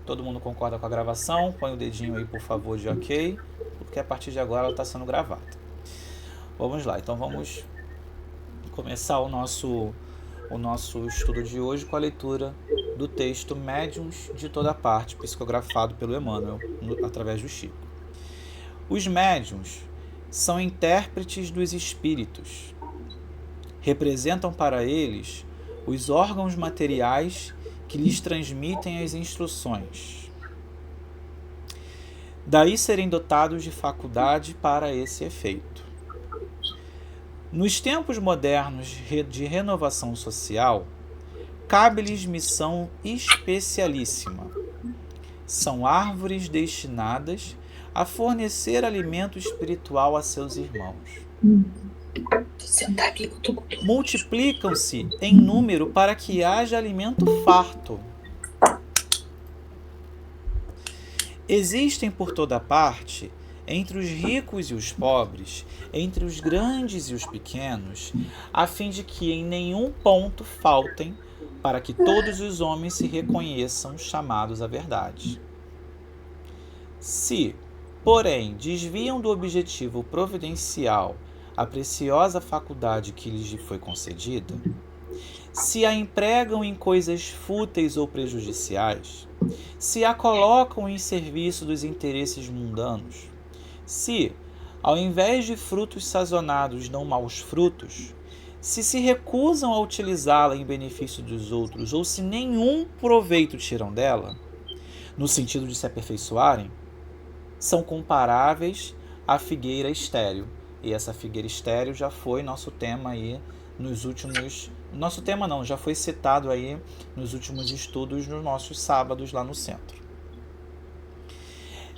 Todo mundo concorda com a gravação? Põe o dedinho aí, por favor, de ok, porque a partir de agora ela está sendo gravada. Vamos lá, então vamos começar o nosso estudo de hoje com a leitura do texto Médiuns de Toda Parte, psicografado pelo Emmanuel, através do Chico. Os médiuns são intérpretes dos espíritos. Representam para eles os órgãos materiais que lhes transmitem as instruções. Daí serem dotados de faculdade para esse efeito. Nos tempos modernos de renovação social, cabe-lhes missão especialíssima. São árvores destinadas a fornecer alimento espiritual a seus irmãos. Multiplicam-se em número para que haja alimento farto. Existem por toda parte, entre os ricos e os pobres, entre os grandes e os pequenos, a fim de que em nenhum ponto faltem, para que todos os homens se reconheçam chamados à verdade. Se, porém, desviam do objetivo providencial a preciosa faculdade que lhes foi concedida, se a empregam em coisas fúteis ou prejudiciais, se a colocam em serviço dos interesses mundanos, se, ao invés de frutos sazonados, dão maus frutos, se recusam a utilizá-la em benefício dos outros, ou se nenhum proveito tiram dela, no sentido de se aperfeiçoarem, são comparáveis à figueira estéril. E essa figueira estéril já foi nosso tema aí nos últimos... Nosso tema não, já foi citado aí nos últimos estudos nos nossos sábados lá no centro.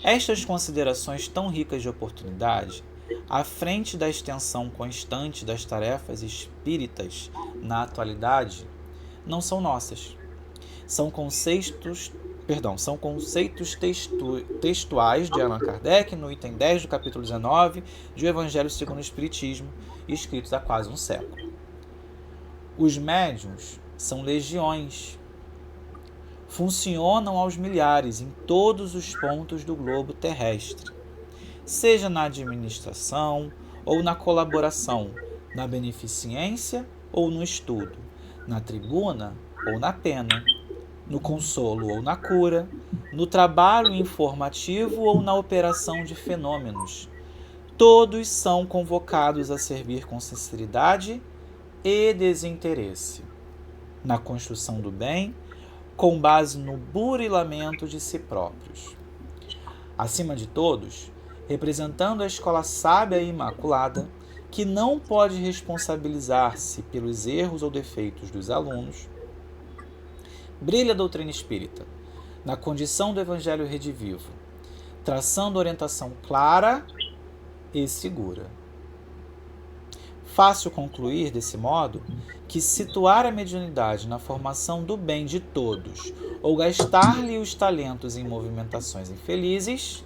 Estas considerações tão ricas de oportunidade, à frente da extensão constante das tarefas espíritas na atualidade, não são nossas. São conceitos textuais de Allan Kardec, no item 10 do capítulo 19 de O Evangelho segundo o Espiritismo, escritos há quase um século. Os médiuns são legiões. Funcionam aos milhares em todos os pontos do globo terrestre, seja na administração ou na colaboração, na beneficência ou no estudo, na tribuna ou na pena, no consolo ou na cura, no trabalho informativo ou na operação de fenômenos. Todos são convocados a servir com sinceridade e desinteresse, na construção do bem, com base no burilamento de si próprios. Acima de todos, representando a escola sábia e imaculada, que não pode responsabilizar-se pelos erros ou defeitos dos alunos, brilha a doutrina espírita, na condição do Evangelho redivivo, traçando orientação clara e segura. Fácil concluir, desse modo, que situar a mediunidade na formação do bem de todos ou gastar-lhe os talentos em movimentações infelizes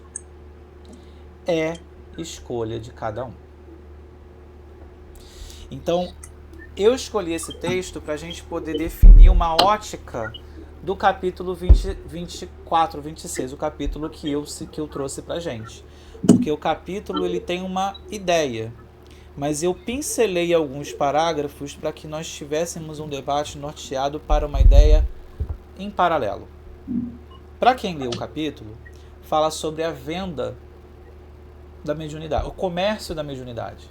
é escolha de cada um. Então, eu escolhi esse texto para a gente poder definir uma ótica do capítulo 24, 26, o capítulo que eu trouxe para a gente. Porque o capítulo ele tem uma ideia, mas eu pincelei alguns parágrafos para que nós tivéssemos um debate norteado para uma ideia em paralelo. Para quem leu o capítulo, fala sobre a venda da mediunidade, o comércio da mediunidade.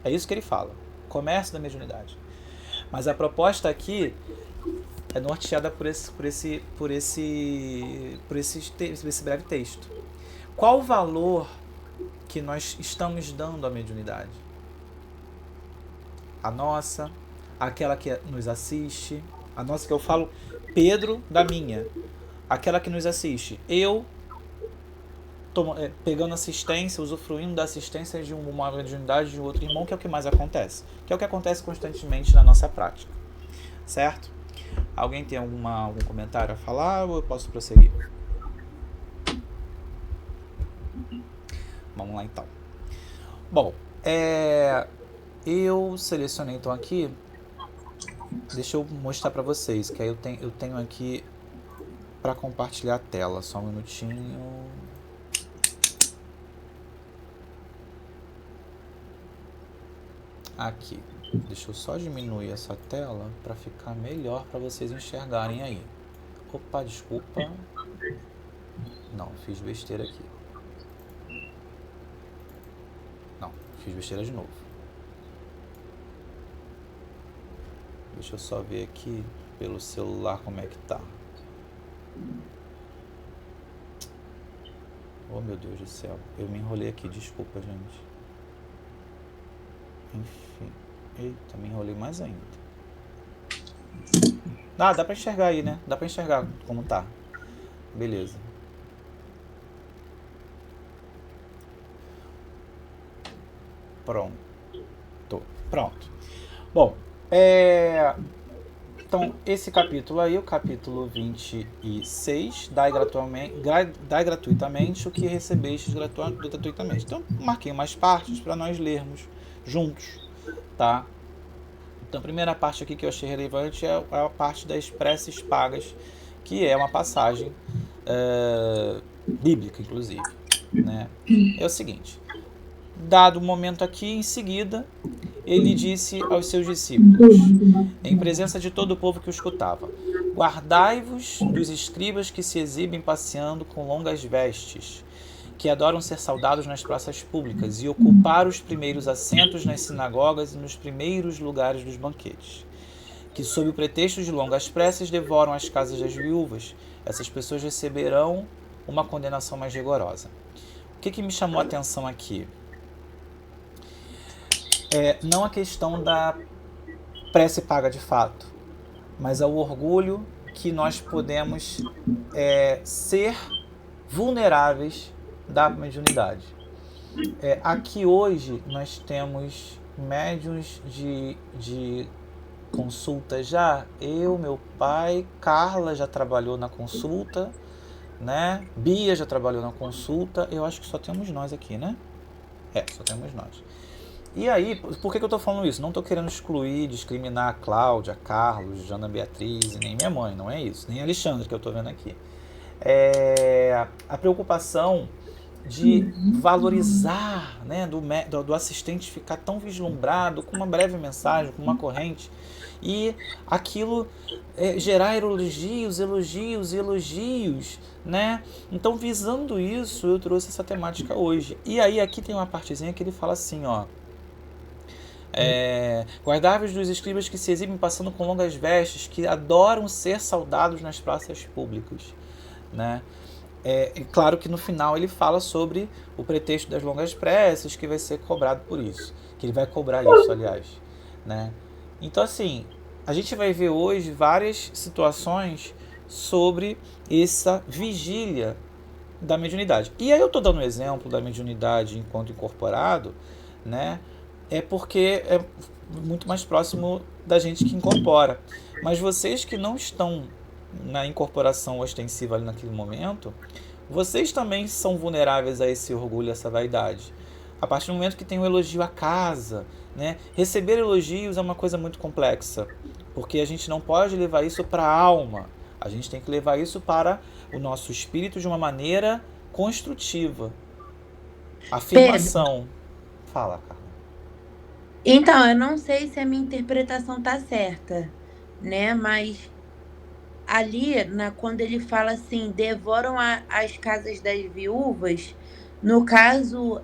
É isso que ele fala, comércio da mediunidade. Mas a proposta aqui é norteada por esse breve texto. Qual o valor que nós estamos dando à mediunidade? A nossa, aquela que nos assiste, a nossa que eu falo, Pedro, da minha, aquela que nos assiste, eu pegando assistência, usufruindo da assistência de uma mediunidade de um outro irmão, que é o que mais acontece, que é o que acontece constantemente na nossa prática, certo? Alguém tem algum comentário a falar ou eu posso prosseguir? Vamos lá então. Bom, eu selecionei então aqui, deixa eu mostrar para vocês, que aí eu tenho aqui para compartilhar a tela. Só um minutinho. Aqui. Deixa eu só diminuir essa tela para ficar melhor para vocês enxergarem aí. Opa, desculpa. Não, fiz besteira aqui. Não, fiz besteira de novo. Deixa eu só ver aqui pelo celular como é que tá. Oh, meu Deus do céu. Eu me enrolei aqui, desculpa, gente. Enfim. Eita, me enrolei mais ainda. Ah, dá pra enxergar aí, né? Dá pra enxergar como tá. Beleza. Pronto. Pronto. Bom, então, esse capítulo aí, o capítulo 26, dai gratuitamente o que recebestes gratuitamente. Então, marquei umas partes para nós lermos juntos, tá? Então, a primeira parte aqui que eu achei relevante é a parte das preces pagas, que é uma passagem bíblica, inclusive, né? É o seguinte: dado o momento aqui, em seguida, ele disse aos seus discípulos, em presença de todo o povo que o escutava: guardai-vos dos escribas que se exibem passeando com longas vestes, que adoram ser saudados nas praças públicas e ocupar os primeiros assentos nas sinagogas e nos primeiros lugares dos banquetes, que sob o pretexto de longas preces devoram as casas das viúvas. Essas pessoas receberão uma condenação mais rigorosa. O que me chamou a atenção aqui? Não a questão da prece paga de fato, mas ao orgulho que nós podemos ser vulneráveis da mediunidade. Aqui hoje nós temos médiuns de consulta já. Eu, meu pai, Carla já trabalhou na consulta, né? Bia já trabalhou na consulta. Eu acho que só temos nós aqui, né? Só temos nós. E aí, por que eu estou falando isso? Não estou querendo excluir, discriminar a Cláudia, Carlos, Jana Beatriz, nem minha mãe, não é isso. Nem Alexandre, que eu estou vendo aqui. A preocupação de valorizar, né, do assistente ficar tão vislumbrado com uma breve mensagem, com uma corrente, e aquilo gerar elogios, né? Então, visando isso, eu trouxe essa temática hoje. E aí, aqui tem uma partezinha que ele fala assim, ó: guardai-vos dos escribas que se exibem passando com longas vestes, que adoram ser saudados nas praças públicas, né? Claro que no final ele fala sobre o pretexto das longas preces, que vai ser cobrado por isso, que ele vai cobrar isso, aliás, né? Então, assim, a gente vai ver hoje várias situações sobre essa vigília da mediunidade. E aí eu estou dando um exemplo da mediunidade enquanto incorporado, né? Porque é muito mais próximo da gente que incorpora. Mas vocês que não estão na incorporação ostensiva ali naquele momento, vocês também são vulneráveis a esse orgulho, a essa vaidade. A partir do momento que tem o elogio à casa, né? Receber elogios é uma coisa muito complexa, porque a gente não pode levar isso para a alma, a gente tem que levar isso para o nosso espírito de uma maneira construtiva. Afirmação. Pedro. Fala, Carla. Então, eu não sei se a minha interpretação está certa, né? Mas ali, quando ele fala assim, devoram as casas das viúvas, no caso,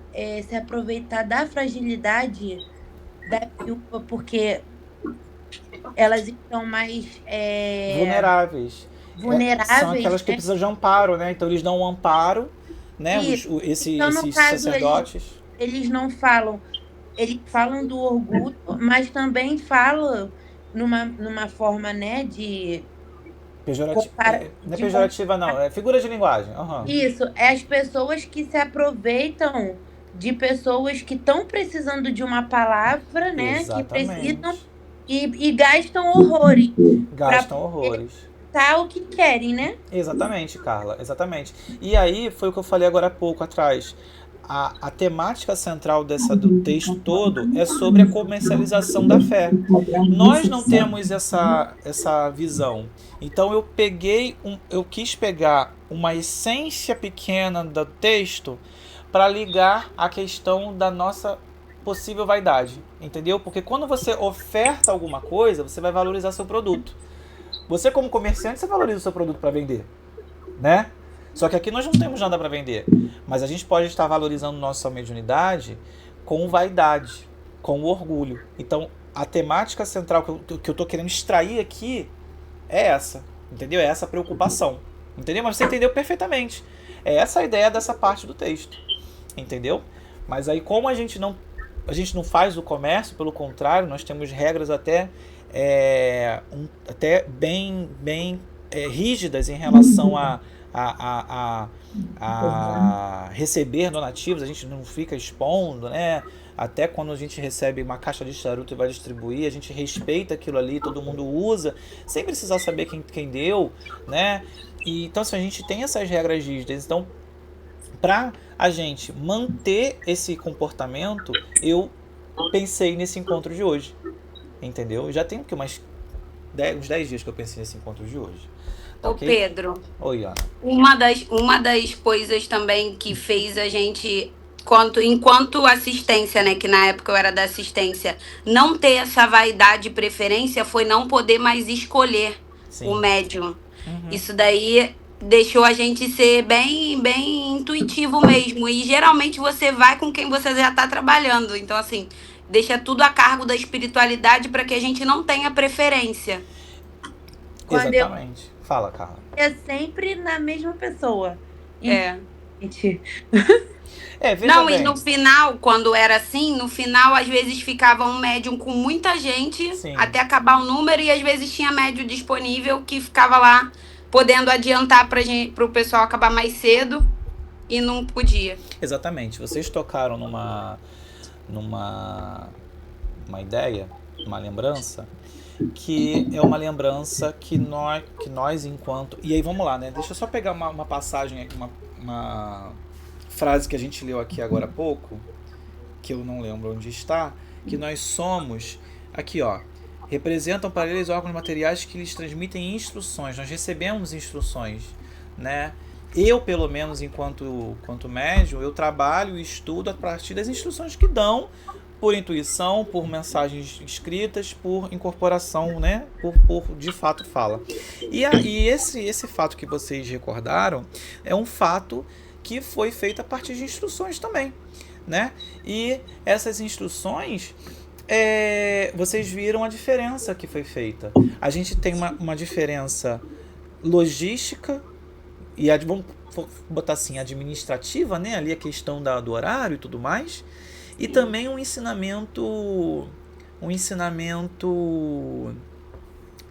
se aproveitar da fragilidade da viúva, porque elas estão mais vulneráveis. São aquelas que precisam de amparo, né? Então eles dão um amparo, né? Então, no caso, sacerdotes. Eles não falam, eles falam do orgulho, mas também falam numa forma, né, de não é pejorativa, não. É figura de linguagem. Uhum. Isso. É as pessoas que se aproveitam de pessoas que estão precisando de uma palavra, né? Exatamente. Que precisam e gastam horrores. Gastam horrores. Tá o que querem, né? Exatamente, Carla. Exatamente. E aí foi o que eu falei agora há pouco atrás. a temática central do texto todo é sobre a comercialização da fé. Nós não temos essa visão. Então eu quis pegar uma essência pequena do texto para ligar a questão da nossa possível vaidade, entendeu? Porque quando você oferta alguma coisa, você vai valorizar seu produto. Você como comerciante, você valoriza o seu produto para vender, né? Só que aqui nós não temos nada para vender, mas a gente pode estar valorizando nossa mediunidade com vaidade, com orgulho. Então, a temática central que eu estou querendo extrair aqui é essa, entendeu? É essa preocupação, entendeu? Mas você entendeu perfeitamente. É essa a ideia dessa parte do texto, entendeu? Mas aí, como a gente não faz o comércio, pelo contrário, nós temos regras até bem rígidas em relação a receber donativos. A gente não fica expondo, né? Até quando a gente recebe uma caixa de charuto e vai distribuir, a gente respeita aquilo ali, todo mundo usa, sem precisar saber quem deu, né? E, então, assim, a gente tem essas regras rígidas. Então, para a gente manter esse comportamento, eu pensei nesse encontro de hoje, entendeu? Já tem uns 10 dias que eu pensei nesse encontro de hoje. Ô, Okay? Pedro. Oi, Ana. Uma das coisas também que fez a gente, enquanto assistência, né, que na época eu era da assistência, não ter essa vaidade e preferência foi não poder mais escolher o médium. Isso daí deixou a gente ser bem intuitivo mesmo. E geralmente você vai com quem você já está trabalhando. Então, assim, deixa tudo a cargo da espiritualidade para que a gente não tenha preferência. Exatamente. Fala, Carla. É sempre na mesma pessoa. Gente. Não, bem. E no final, quando era assim, no final às vezes ficava um médium com muita gente, sim, até acabar o número, e às vezes tinha médium disponível que ficava lá podendo adiantar para o pessoal acabar mais cedo e não podia. Exatamente. Vocês tocaram numa ideia, uma lembrança, que é uma lembrança que nós enquanto... E aí vamos lá, né? Deixa eu só pegar uma passagem aqui, uma frase que a gente leu aqui agora há pouco, que eu não lembro onde está, que nós somos... Aqui, ó. Representam para eles órgãos materiais que lhes transmitem instruções. Nós recebemos instruções, né? Eu, pelo menos, enquanto médium, eu trabalho e estudo a partir das instruções que dão, por intuição, por mensagens escritas, por incorporação, né? Por de fato fala. E esse fato que vocês recordaram é um fato que foi feito a partir de instruções também, né? E essas instruções... vocês viram a diferença que foi feita. A gente tem uma diferença logística e vamos botar assim, administrativa, né? Ali a questão do horário e tudo mais, e também um ensinamento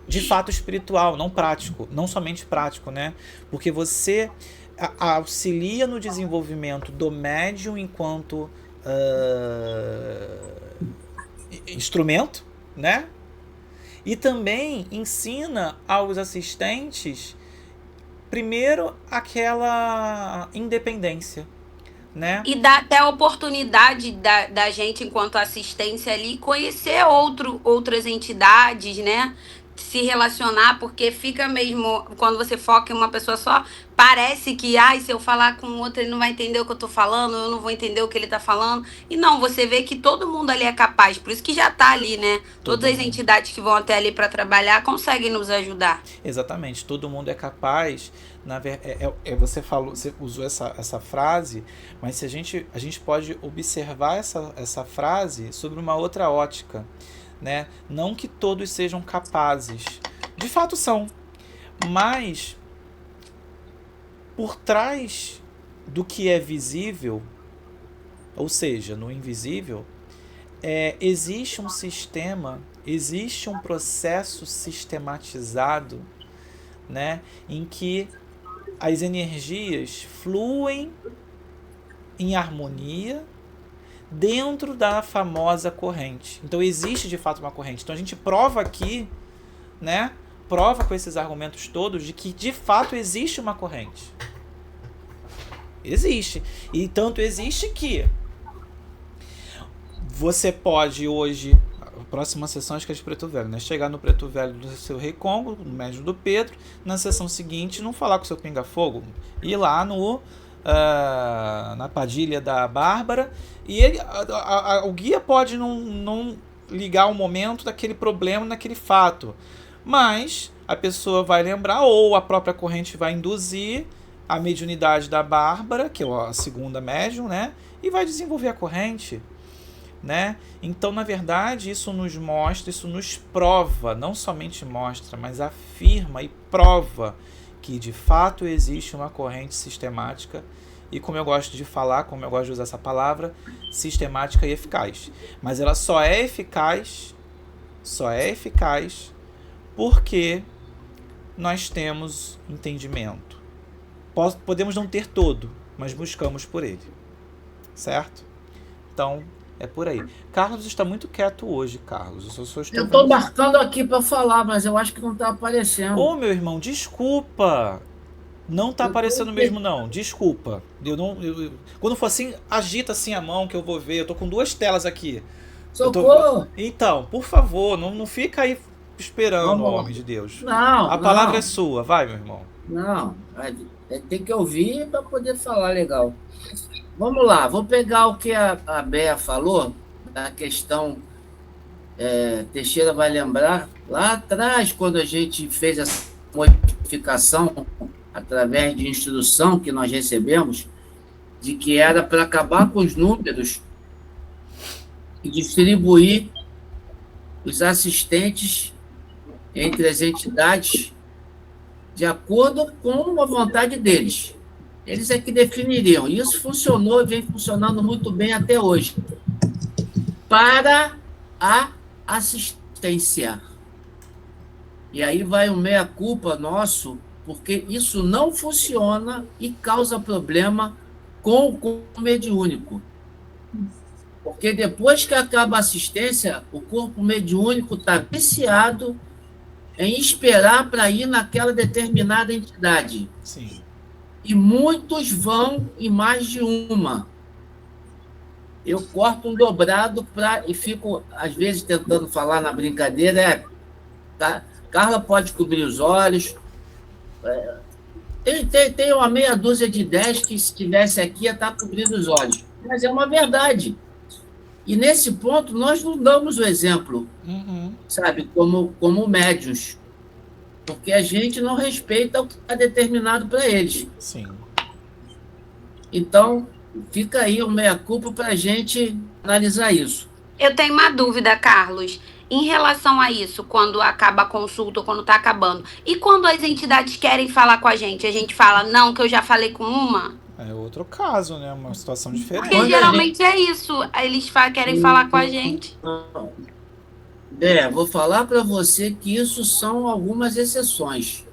de fato espiritual, não prático, não somente prático, né? Porque você auxilia no desenvolvimento do médium enquanto instrumento, né? E também ensina aos assistentes, primeiro, aquela independência, né? E dá até a oportunidade da gente, enquanto assistência ali, conhecer outras entidades, né? Se relacionar, porque fica mesmo, quando você foca em uma pessoa só, parece que, se eu falar com outro, ele não vai entender o que eu tô falando, eu não vou entender o que ele tá falando. E não, você vê que todo mundo ali é capaz, por isso que já tá ali, né? Todas as entidades que vão até ali para trabalhar conseguem nos ajudar. Exatamente, todo mundo é capaz. Você falou, você usou essa frase, mas se a gente pode observar essa frase sobre uma outra ótica, né? Não que todos sejam capazes, de fato são, mas por trás do que é visível, ou seja, no invisível, existe um sistema, existe um processo sistematizado, né? Em que as energias fluem em harmonia dentro da famosa corrente. Então existe de fato uma corrente. Então a gente prova aqui, né? Prova com esses argumentos todos de que de fato existe uma corrente. Existe. E tanto existe que você pode hoje, a próxima sessão acho que é de Preto Velho, né? Chegar no Preto Velho do seu Rei Congo, no médio do Pedro, na sessão seguinte não falar com o seu pinga-fogo, ir lá no na Padilha da Bárbara, e ele, o guia pode não ligar o momento daquele problema, naquele fato, mas a pessoa vai lembrar, ou a própria corrente vai induzir a mediunidade da Bárbara, que é a segunda médium, né? E vai desenvolver a corrente, né? Então, na verdade, isso nos mostra, isso nos prova, não somente mostra, mas afirma e prova que de fato existe uma corrente sistemática e, como eu gosto de falar, como eu gosto de usar essa palavra, sistemática e eficaz. Mas ela só é eficaz porque nós temos entendimento. Podemos não ter todo, mas buscamos por ele, certo? Então, é por aí. Carlos está muito quieto hoje, Carlos. Eu estou marcando aqui para falar, mas eu acho que não está aparecendo. Ô, meu irmão, desculpa. Não está aparecendo mesmo, não. Desculpa. Quando for assim, agita assim a mão que eu vou ver. Eu tô com 2 telas aqui. Socorro! Então, por favor, não fica aí esperando, homem de Deus. Não. A palavra é sua. Vai, meu irmão. Não. Tem que ouvir para poder falar legal. Vamos lá, vou pegar o que a Bea falou, da questão, Teixeira vai lembrar, lá atrás, quando a gente fez essa modificação, através de instrução que nós recebemos, de que era para acabar com os números e distribuir os assistentes entre as entidades de acordo com a vontade deles. Eles é que definiriam. E isso funcionou e vem funcionando muito bem até hoje. Para a assistência. E aí vai o meia-culpa nosso, porque isso não funciona e causa problema com o corpo mediúnico. Porque depois que acaba a assistência, o corpo mediúnico está viciado em esperar para ir naquela determinada entidade. Sim. E muitos vão em mais de uma. Eu corto um dobrado e fico, às vezes, tentando falar na brincadeira, tá? Carla pode cobrir os olhos. Tem uma meia dúzia de 10 que, se estivesse aqui, ia estar cobrindo os olhos. Mas é uma verdade. E, nesse ponto, nós não damos o exemplo, sabe, como médiuns. Porque a gente não respeita o que é determinado para eles. Sim. Então, fica aí o meia-culpa para a gente analisar isso. Eu tenho uma dúvida, Carlos. Em relação a isso, quando acaba a consulta ou quando está acabando, e quando as entidades querem falar com a gente fala, não, que eu já falei com uma? É outro caso, né? Uma situação diferente. Porque geralmente é isso. Eles querem falar com a gente. Vou falar para você que isso são algumas exceções.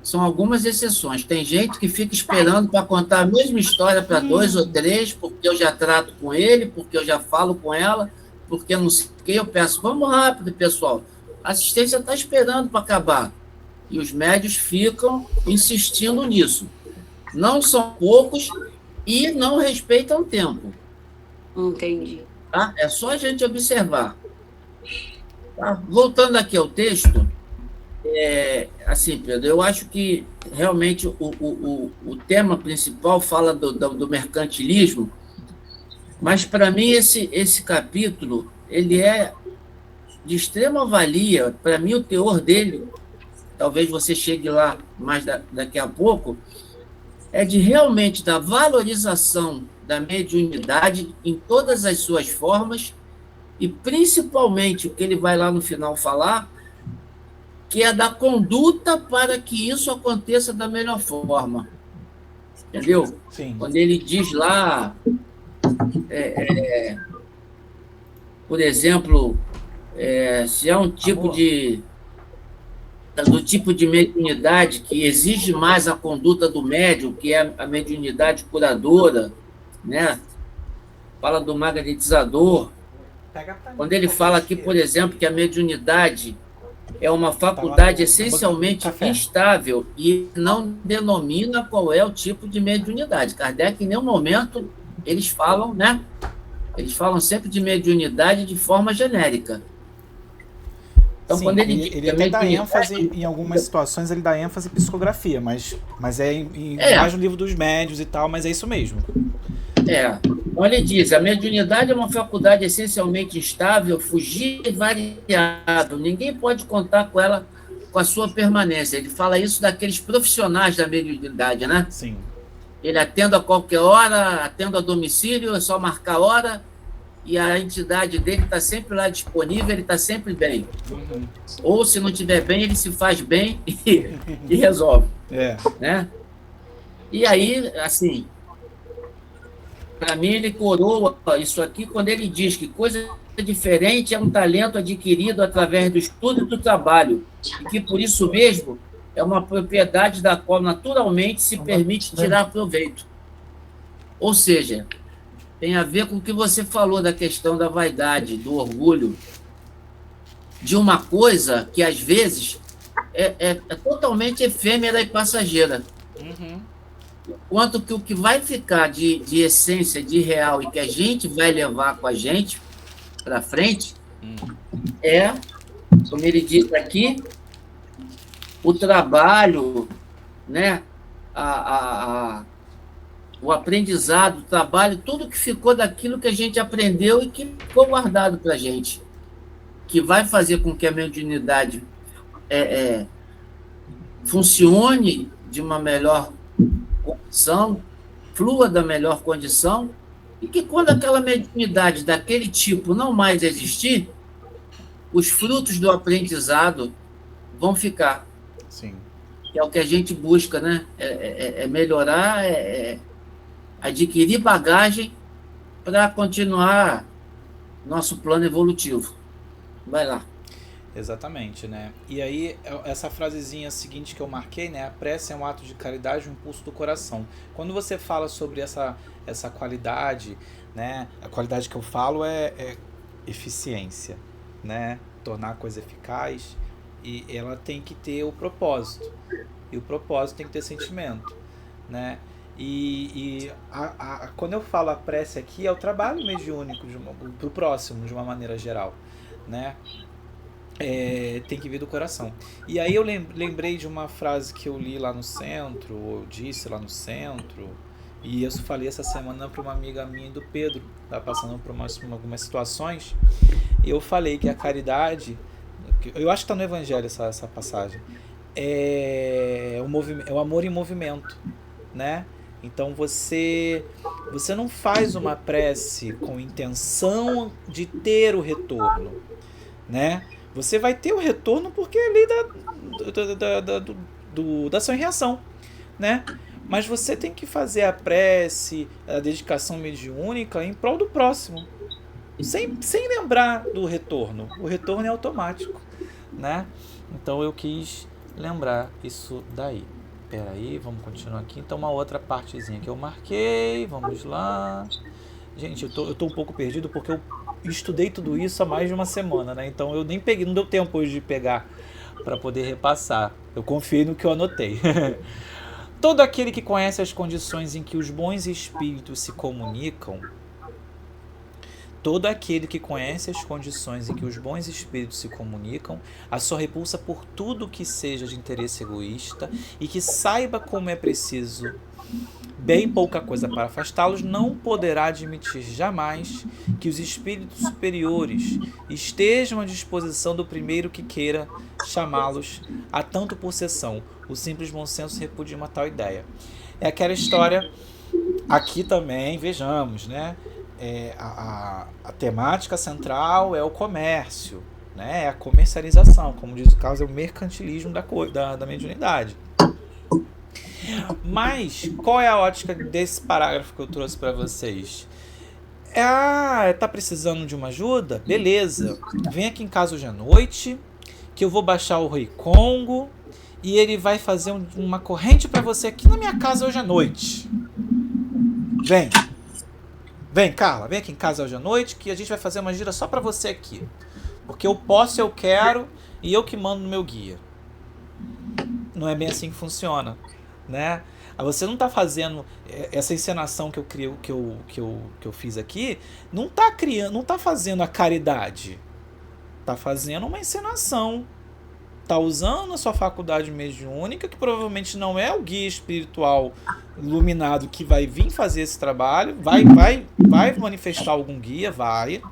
São algumas exceções. Tem gente que fica esperando para contar a mesma história para 2 ou 3, porque eu já trato com ele, porque eu já falo com ela, porque não sei o que. Eu peço, vamos rápido, pessoal. A assistência está esperando para acabar. E os médios ficam insistindo nisso. Não são poucos e não respeitam o tempo. Entendi. Tá? É só a gente observar. Tá? Voltando aqui ao texto, assim, Pedro, eu acho que realmente o tema principal fala do mercantilismo, mas para mim esse capítulo ele é de extrema valia. Para mim o teor dele, talvez você chegue lá mais daqui a pouco, é de realmente da valorização da mediunidade em todas as suas formas, e principalmente o que ele vai lá no final falar, que é da conduta para que isso aconteça da melhor forma. Entendeu? Sim. Quando ele diz lá, por exemplo, se é um tipo do tipo de mediunidade que exige mais a conduta do médium, que é a mediunidade curadora, né? Fala do magnetizador. Quando ele fala aqui, por exemplo, que a mediunidade é uma Tá lá faculdade no essencialmente café. instável e não denomina qual é o tipo de mediunidade. Kardec, em nenhum momento, eles falam, né? Eles falam sempre de mediunidade de forma genérica. Então, Sim, quando ele diz ele que a até dá mediunidade ênfase, em algumas situações ele dá ênfase em psicografia, mas é é, mais no livro dos médios e tal, mas é isso mesmo. Então ele diz, a mediunidade é uma faculdade essencialmente instável, fugir e variado. Ninguém pode contar com ela, com a sua permanência. Ele fala isso daqueles profissionais da mediunidade, né? Sim. Ele atende a qualquer hora, atende a domicílio, é só marcar hora, e a entidade dele está sempre lá disponível, ele está sempre bem. Uhum. Ou, se não estiver bem, ele se faz bem e resolve. É. Né? E aí, assim, para mim, ele coroa isso aqui quando ele diz que coisa diferente é um talento adquirido através do estudo e do trabalho, e que, por isso mesmo, é uma propriedade da qual naturalmente se permite tirar proveito. Ou seja, tem a ver com o que você falou da questão da vaidade, do orgulho, de uma coisa que, às vezes, é totalmente efêmera e passageira. Uhum. Quanto que o que vai ficar de essência, de real, e que a gente vai levar com a gente para frente, é, como ele diz aqui, o trabalho, né? O aprendizado, o trabalho, tudo que ficou daquilo que a gente aprendeu e que ficou guardado para a gente, que vai fazer com que a mediunidade funcione de uma melhor condição, flua da melhor condição, e que quando aquela mediunidade daquele tipo não mais existir, os frutos do aprendizado vão ficar. Sim. Que é o que a gente busca, né? Melhorar, adquirir bagagem para continuar nosso plano evolutivo. Vai lá. Exatamente, né? E aí, essa frasezinha seguinte que eu marquei, né? A prece é um ato de caridade, um impulso do coração. Quando você fala sobre essa qualidade, né? A qualidade que eu falo é eficiência, né? Tornar a coisa eficaz, e ela tem que ter o propósito. E o propósito tem que ter sentimento, né? Quando eu falo a prece aqui, é o trabalho mediúnico para o próximo, de uma maneira geral, né? Tem que vir do coração. E aí eu lembrei de uma frase que eu li lá no centro, ou disse lá no centro, e eu falei essa semana para uma amiga minha do Pedro, tá passando por algumas situações, e eu falei que a caridade, eu acho que está no Evangelho essa passagem, é o amor em movimento, né? Então você não faz uma prece com intenção de ter o retorno, né? Você vai ter o retorno porque é lei da ação e reação, né? Mas você tem que fazer a prece, a dedicação mediúnica em prol do próximo, sem lembrar do retorno. O retorno é automático, né? Então eu quis lembrar isso daí. Peraí, vamos continuar aqui. Então uma outra partezinha que eu marquei, vamos lá. Gente, eu tô um pouco perdido porque eu estudei tudo isso há mais de uma semana, né? Então eu nem peguei, não deu tempo hoje de pegar para poder repassar. Eu confiei no que eu anotei. Todo aquele que conhece as condições em que os bons espíritos se comunicam, todo aquele que conhece as condições em que os bons espíritos se comunicam, a sua repulsa por tudo que seja de interesse egoísta e que saiba como é preciso bem pouca coisa para afastá-los, não poderá admitir jamais que os espíritos superiores estejam à disposição do primeiro que queira chamá-los a tanto possessão. O simples bom senso repudia uma tal ideia. É aquela história, aqui também, vejamos, né? A temática central é o comércio, né? É a comercialização, como diz o caso, é o mercantilismo da mediunidade. Mas qual é a ótica desse parágrafo que eu trouxe para vocês? Tá precisando de uma ajuda? Beleza, vem aqui em casa hoje à noite, que eu vou baixar o Rei Congo e ele vai fazer uma corrente para você aqui na minha casa hoje à noite. Vem, Carla, vem aqui em casa hoje à noite que a gente vai fazer uma gira só para você aqui. Porque eu posso, eu quero e eu que mando no meu guia. Não é bem assim que funciona, né? Você não está fazendo essa encenação que eu fiz aqui, não está criando, não está fazendo a caridade, está fazendo uma encenação, está usando a sua faculdade mediúnica, que provavelmente não é o guia espiritual iluminado que vai vir fazer esse trabalho, vai manifestar algum guia,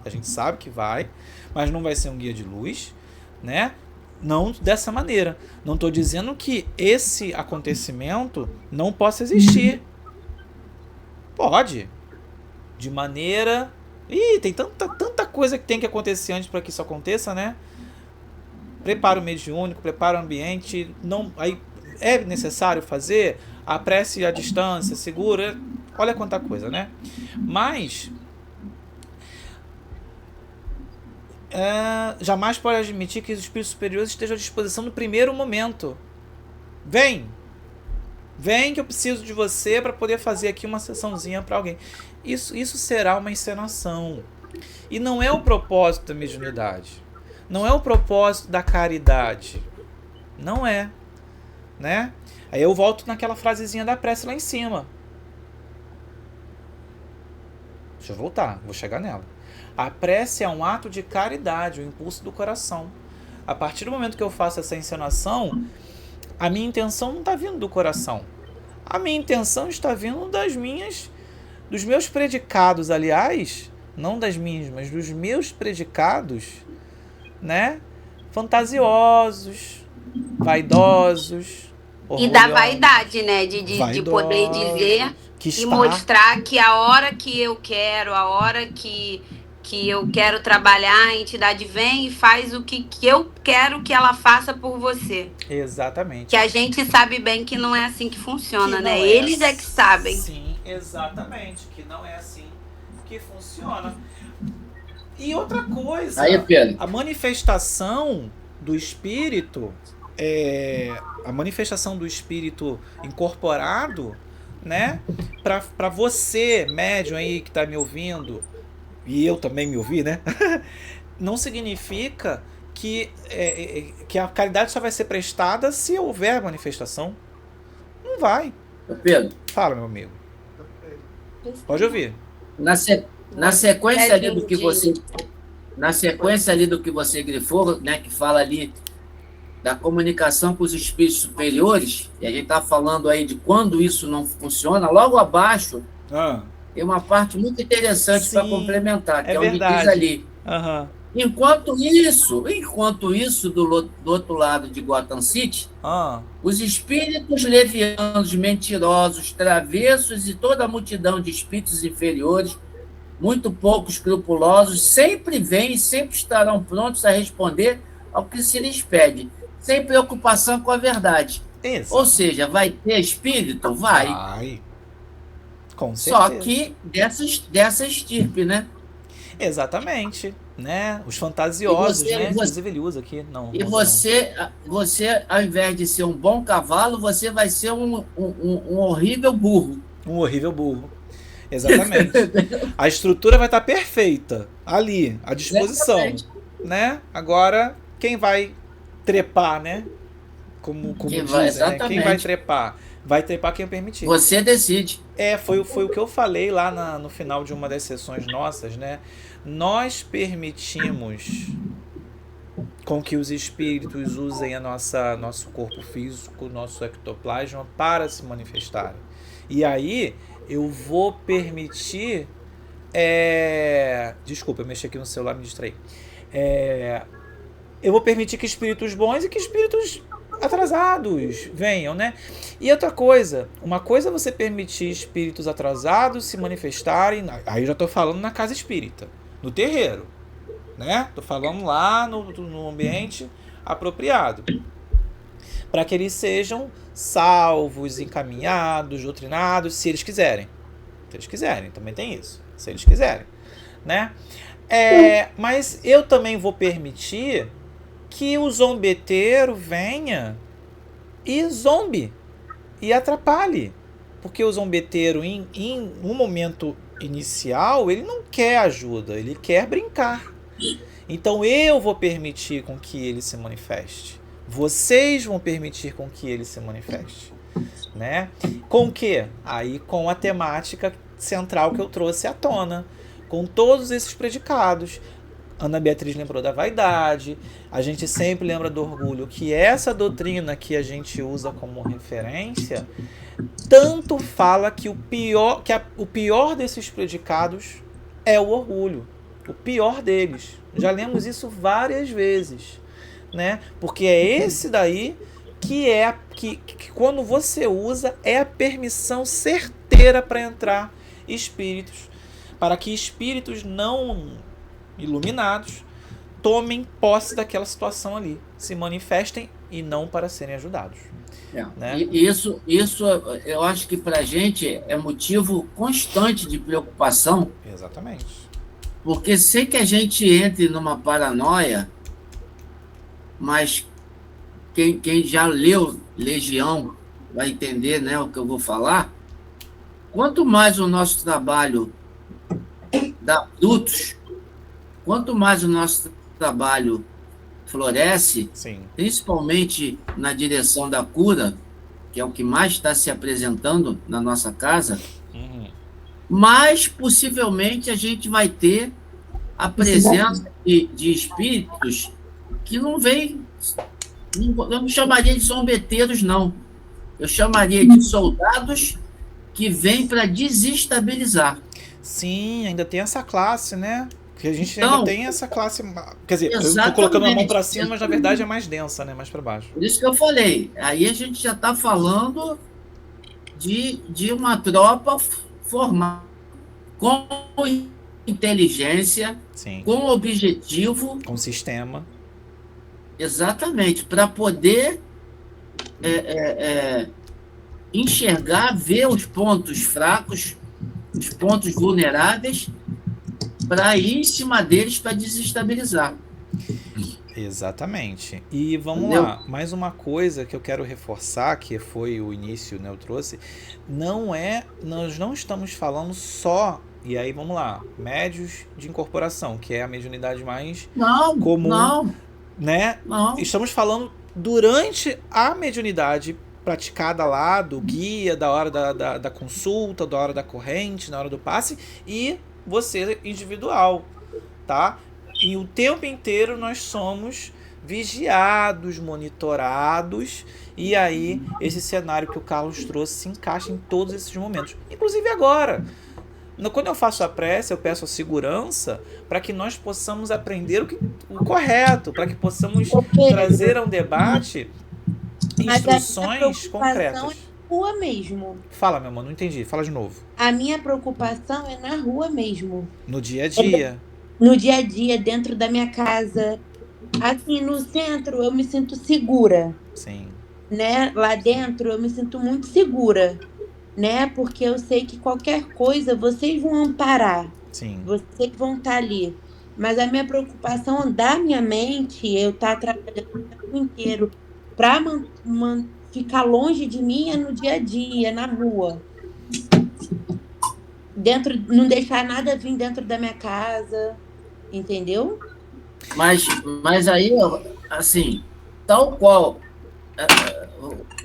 a gente sabe que vai, mas não vai ser um guia de luz, né? Não dessa maneira. Não estou dizendo que esse acontecimento não possa existir. Pode. De maneira... tem tanta coisa que tem que acontecer antes para que isso aconteça, né? Preparo mediúnico, preparo ambiente. Não, aí é necessário fazer a prece à distância, segura. Olha quanta coisa, né? Mas... jamais pode admitir que os espíritos superiores estejam à disposição no primeiro momento. Vem que eu preciso de você para poder fazer aqui uma sessãozinha para alguém. Isso será uma encenação. E não é o propósito da mediunidade. Não é o propósito da caridade. Não é. Né? Aí eu volto naquela frasezinha da prece lá em cima. Deixa eu voltar, vou chegar nela. A prece é um ato de caridade, o impulso do coração. A partir do momento que eu faço essa encenação, a minha intenção não está vindo do coração. A minha intenção está vindo dos meus predicados, aliás, não das minhas, mas dos meus predicados, né? Fantasiosos, vaidosos. E da vaidade, né? De poder dizer e mostrar que a hora que eu quero, a hora que eu quero trabalhar, a entidade vem e faz o que eu quero que ela faça por você. Exatamente. Que a gente sabe bem que não é assim que funciona, né? Eles é que sabem. Sim, exatamente. Que não é assim que funciona. E outra coisa, aí, Pedro, a manifestação do espírito, a manifestação do espírito incorporado, né? Para você, médium aí que está me ouvindo, e eu também me ouvi, né? Não significa que a caridade só vai ser prestada se houver manifestação. Não vai. Pedro, fala, meu amigo. Pode ouvir. Na sequência ali do que você... Na sequência ali do que você grifou, né? Que fala ali da comunicação com os espíritos superiores, e a gente está falando aí de quando isso não funciona, logo abaixo... Tem uma parte muito interessante para complementar, que é onde diz ali. Uhum. Enquanto isso, do outro lado de Gotham City, os espíritos levianos, mentirosos, travessos e toda a multidão de espíritos inferiores, muito pouco escrupulosos, sempre vêm e sempre estarão prontos a responder ao que se lhes pede, sem preocupação com a verdade. Exato. Ou seja, vai ter espírito? Vai. Com certeza. Só que dessa estirpe, né? Exatamente, né? Os fantasiosos, né? Inclusive ele usa aqui. Não, e você, ao invés de ser um bom cavalo, você vai ser um horrível burro. Um horrível burro. Exatamente. A estrutura vai estar perfeita ali, à disposição. Exatamente. Né? Agora, quem vai trepar, né? Como dizem, né? Quem vai trepar? Vai trepar quem permitir. Você decide. Foi o que eu falei lá no final de uma das sessões nossas, né? Nós permitimos com que os espíritos usem nosso corpo físico, nosso ectoplasma para se manifestarem. E aí eu vou permitir... Desculpa, eu mexi aqui no celular, me distraí. Eu vou permitir que espíritos bons e que espíritos atrasados venham, né? E outra coisa, uma coisa é você permitir espíritos atrasados se manifestarem, aí eu já estou falando na casa espírita, no terreiro, né? Estou falando lá no ambiente apropriado, para que eles sejam salvos, encaminhados, doutrinados, se eles quiserem. Se eles quiserem, também tem isso. Se eles quiserem, né? Mas eu também vou permitir que o zombeteiro venha e zombe e atrapalhe. Porque o zombeteiro, em um momento inicial, ele não quer ajuda, ele quer brincar. Então eu vou permitir com que ele se manifeste. Vocês vão permitir com que ele se manifeste. Né? Com o quê? Aí com a temática central que eu trouxe à tona. Com todos esses predicados. Ana Beatriz lembrou da vaidade. A gente sempre lembra do orgulho. Que essa doutrina que a gente usa como referência tanto fala que o pior desses predicados é o orgulho. O pior deles. Já lemos isso várias vezes. Né? Porque é esse daí que quando você usa é a permissão certeira para entrar espíritos. Para que espíritos não iluminados tomem posse daquela situação ali. Se manifestem e não para serem ajudados. Né? E isso eu acho que para a gente é motivo constante de preocupação. Exatamente. Porque sem que a gente entre numa paranoia, mas quem já leu Legião vai entender, né, o que eu vou falar. Quanto mais o nosso trabalho dá frutos, quanto mais o nosso trabalho floresce, Sim. principalmente na direção da cura, que é o que mais está se apresentando na nossa casa, mais possivelmente a gente vai ter a presença de espíritos que não vêm, eu não chamaria de zombeteiros, não. Eu chamaria de soldados que vêm para desestabilizar. Sim, ainda tem essa classe, né? Que a gente Então, ainda tem essa classe. Quer dizer, eu exatamente. tô colocando a mão para cima, mas na verdade é mais densa, né? Mais para baixo. Por isso que eu falei. Aí a gente já está falando de uma tropa formada com inteligência, Sim. com objetivo. Com sistema. Exatamente, para poder enxergar, ver os pontos fracos, os pontos vulneráveis, para ir em cima deles para desestabilizar. Exatamente. E vamos Entendeu? lá, mais uma coisa que eu quero reforçar, que foi o início, né, eu trouxe, nós não estamos falando só, e aí vamos lá, médios de incorporação, que é a mediunidade mais comum, né? Não. Estamos falando durante a mediunidade praticada lá, do guia, da hora da consulta, da hora da corrente, na hora do passe, e você individual, tá? E o tempo inteiro nós somos vigiados, monitorados, e aí esse cenário que o Carlos trouxe se encaixa em todos esses momentos. Inclusive agora. Quando eu faço a prece, eu peço a segurança para que nós possamos aprender o correto, para que possamos trazer a um debate instruções concretas. É rua mesmo. Fala, meu amor, não entendi. Fala de novo. A minha preocupação é na rua mesmo. No dia a dia. No dia a dia, dentro da minha casa. Assim, no centro, eu me sinto segura. Sim. Né? Lá dentro, eu me sinto muito segura. Né? Porque eu sei que qualquer coisa, vocês vão amparar. Sim. Vocês vão estar ali. Mas a minha preocupação da minha mente, eu estar trabalhando o tempo inteiro para ficar longe de mim é no dia a dia, na rua. Não deixar nada vir dentro da minha casa, entendeu? Mas aí, assim, tal qual,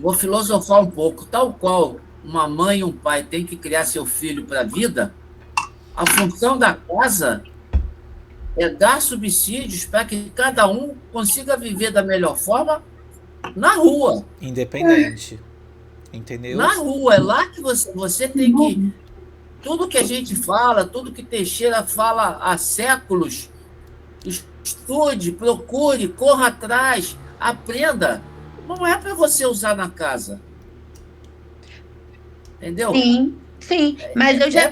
vou filosofar um pouco, tal qual uma mãe e um pai têm que criar seu filho para a vida, a função da casa é dar subsídios para que cada um consiga viver da melhor forma na rua. Independente. Entendeu? Na rua, é lá que você tem que... Tudo que a gente fala, tudo que Teixeira fala há séculos, estude, procure, corra atrás, aprenda. Não é para você usar na casa. Entendeu? Sim. Mas eu já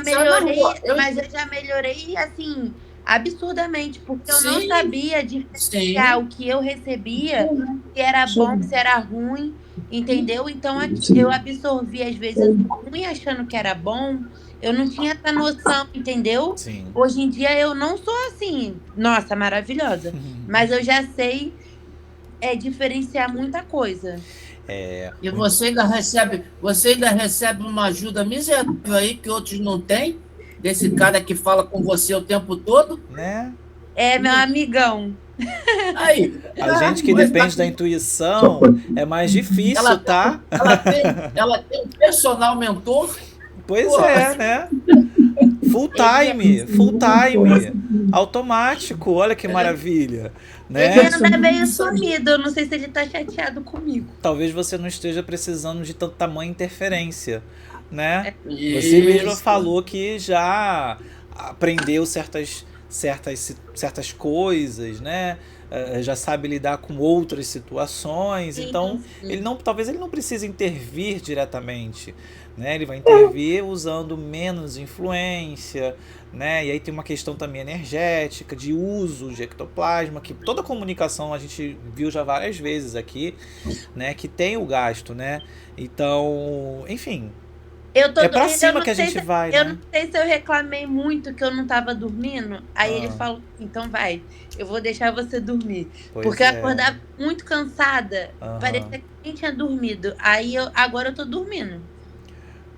melhorei. Mas eu já melhorei, assim, absurdamente, porque eu não sabia diferenciar o que eu recebia, se era bom, se era ruim, entendeu? Então eu absorvi, às vezes, ruim achando que era bom, eu não tinha essa noção, entendeu? Sim. Hoje em dia eu não sou assim, nossa, maravilhosa, mas eu já sei diferenciar muita coisa. E você ainda recebe uma ajuda miserável aí que outros não têm, desse cara que fala com você o tempo todo. Né? É meu amigão. Aí, A gente que mas depende da intuição é mais difícil, ela, tá? ela tem um personal mentor. Pois Pô, é, né? Full time, automático, olha que maravilha, Ele né? anda meio sumido. Eu não sei se ele tá chateado comigo. Talvez você não esteja precisando de tamanha interferência, né? Você mesma Isso. falou que já aprendeu certas coisas, né? Já sabe lidar com outras situações, então Sim. talvez ele não precise intervir diretamente, né? Ele vai intervir usando menos influência, né? E aí tem uma questão também energética, de uso de ectoplasma, que toda comunicação a gente viu já várias vezes aqui, né? Que tem o gasto, né? Então, enfim, Eu tô é pra dormindo, eu cima não que a sei gente se, vai, eu não né? sei se eu reclamei muito que eu não tava dormindo. Aí ele Ah, falou, então vai, eu vou deixar você dormir. Porque pois eu é. acordava muito cansada, parecia Aham. que nem tinha dormido. Agora eu tô dormindo.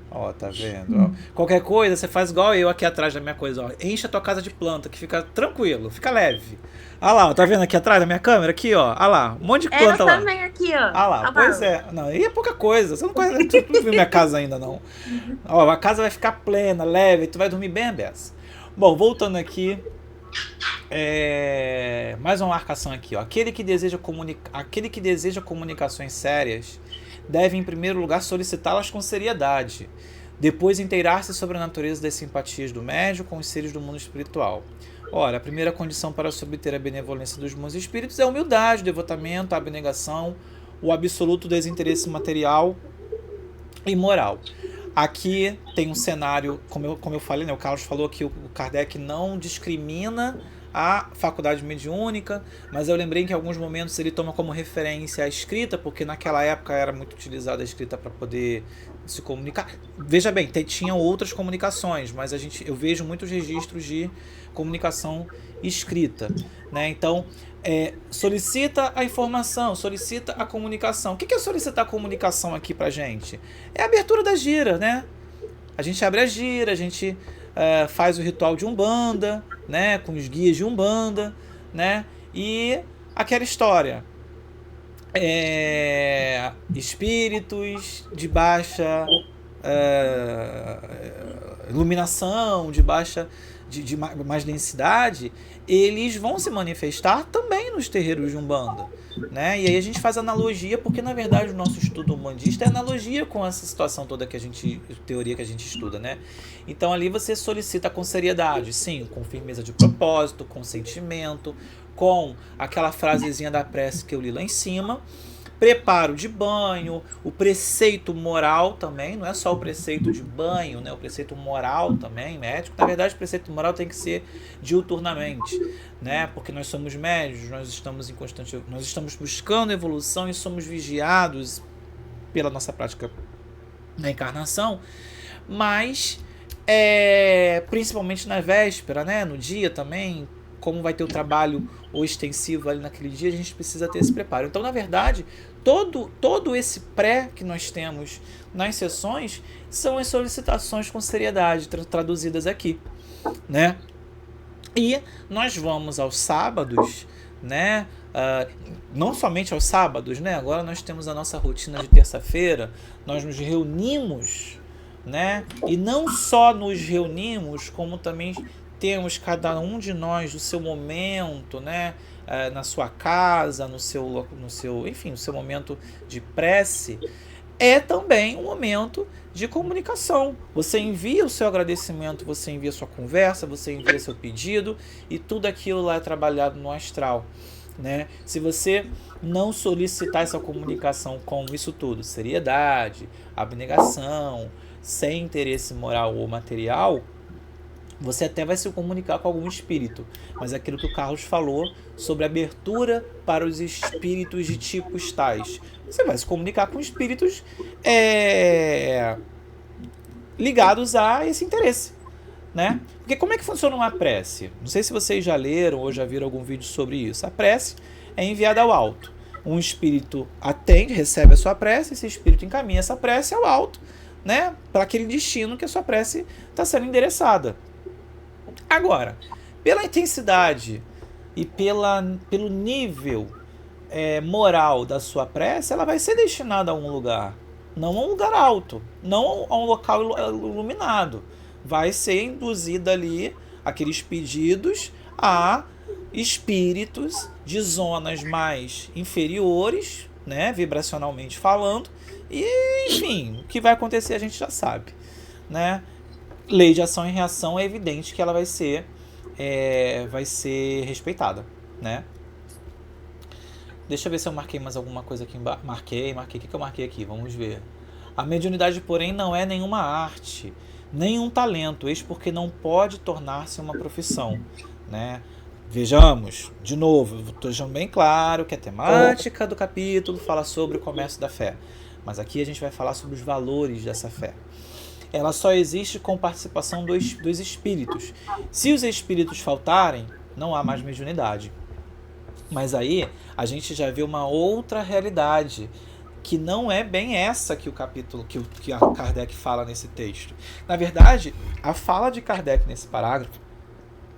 Ó, tá vendo? Ó. Qualquer coisa, você faz igual eu aqui atrás da minha coisa, ó. Enche a tua casa de planta, que fica tranquilo, fica leve. Ah lá, ó, tá vendo aqui atrás da minha câmera? Aqui, ó. Ah lá, um monte de É, eu planta lá. também aqui, ó. Ah lá, Olha pois lá. é. Não, aí é pouca coisa. Você não conhece, tu não viu minha casa ainda, não. Ó, a casa vai ficar plena, leve, tu vai dormir bem a beça. Bom, voltando aqui. Mais uma marcação aqui, ó. Aquele que deseja comunicações sérias deve, em primeiro lugar, solicitá-las com seriedade. Depois, inteirar-se sobre a natureza das simpatias do médium com os seres do mundo espiritual. Ora, a primeira condição para se obter a benevolência dos bons espíritos é a humildade, o devotamento, a abnegação, o absoluto desinteresse material e moral. Aqui tem um cenário, como eu falei, né, o Carlos falou que o Kardec não discrimina a faculdade mediúnica, mas eu lembrei que em alguns momentos ele toma como referência a escrita, porque naquela época era muito utilizada a escrita para poder se comunicar. Veja bem, tinham outras comunicações, mas eu vejo muitos registros de comunicação escrita, né? Então, solicita a informação, solicita a comunicação. O que é solicitar a comunicação aqui pra gente? É a abertura da gira, né? A gente abre a gira, a gente faz o ritual de Umbanda, né? Com os guias de Umbanda, né? E aquela história. Espíritos de baixa iluminação, de baixa de mais densidade, eles vão se manifestar também nos terreiros de Umbanda, né? E aí a gente faz analogia, porque na verdade o nosso estudo umbandista é analogia com essa situação toda teoria que a gente estuda, né? Então ali você solicita com seriedade, sim, com firmeza de propósito, com sentimento, com aquela frasezinha da prece que eu li lá em cima, preparo de banho, o preceito moral também, não é só o preceito de banho, né? O preceito moral também, médico. Na verdade, o preceito moral tem que ser diuturnamente, né? Porque nós somos médios, nós estamos buscando evolução e somos vigiados pela nossa prática na encarnação, mas principalmente na véspera, né? No dia também, como vai ter o trabalho ostensivo ali naquele dia, a gente precisa ter esse preparo. Então, na verdade, todo esse pré que nós temos nas sessões são as solicitações com seriedade, traduzidas aqui, né? E nós vamos aos sábados, né? Não somente aos sábados, né? Agora nós temos a nossa rotina de terça-feira, nós nos reunimos, né? E não só nos reunimos, como também temos cada um de nós o seu momento, né? Na sua casa, no seu, enfim, no seu momento de prece, é também um momento de comunicação. Você envia o seu agradecimento, você envia sua conversa, você envia seu pedido, e tudo aquilo lá é trabalhado no astral, né? Se você não solicitar essa comunicação com isso tudo, seriedade, abnegação, sem interesse moral ou material, você até vai se comunicar com algum espírito, mas é aquilo que o Carlos falou sobre abertura para os espíritos de tipos tais. Você vai se comunicar com espíritos ligados a esse interesse, né? Porque como é que funciona uma prece? Não sei se vocês já leram ou já viram algum vídeo sobre isso. A prece é enviada ao alto. Um espírito atende, recebe a sua prece, esse espírito encaminha essa prece ao alto, né? Para aquele destino que a sua prece está sendo endereçada. Agora, pela intensidade e pelo nível moral da sua prece, ela vai ser destinada a um lugar, não a um lugar alto, não a um local iluminado. Vai ser induzida ali aqueles pedidos a espíritos de zonas mais inferiores, né, vibracionalmente falando, e enfim, o que vai acontecer a gente já sabe, né? Lei de ação e reação é evidente que ela vai ser respeitada, né? Deixa eu ver se eu marquei mais alguma coisa aqui embaixo. Marquei. O que eu marquei aqui? Vamos ver. A mediunidade, porém, não é nenhuma arte, nenhum talento, eis porque não pode tornar-se uma profissão, né? Vejamos, de novo, estou deixando bem claro que a temática do capítulo fala sobre o comércio da fé, mas aqui a gente vai falar sobre os valores dessa fé. Ela só existe com participação dos espíritos. Se os espíritos faltarem, não há mais mediunidade. Mas aí a gente já vê uma outra realidade, que não é bem essa que o capítulo que a Kardec fala nesse texto. Na verdade, a fala de Kardec nesse parágrafo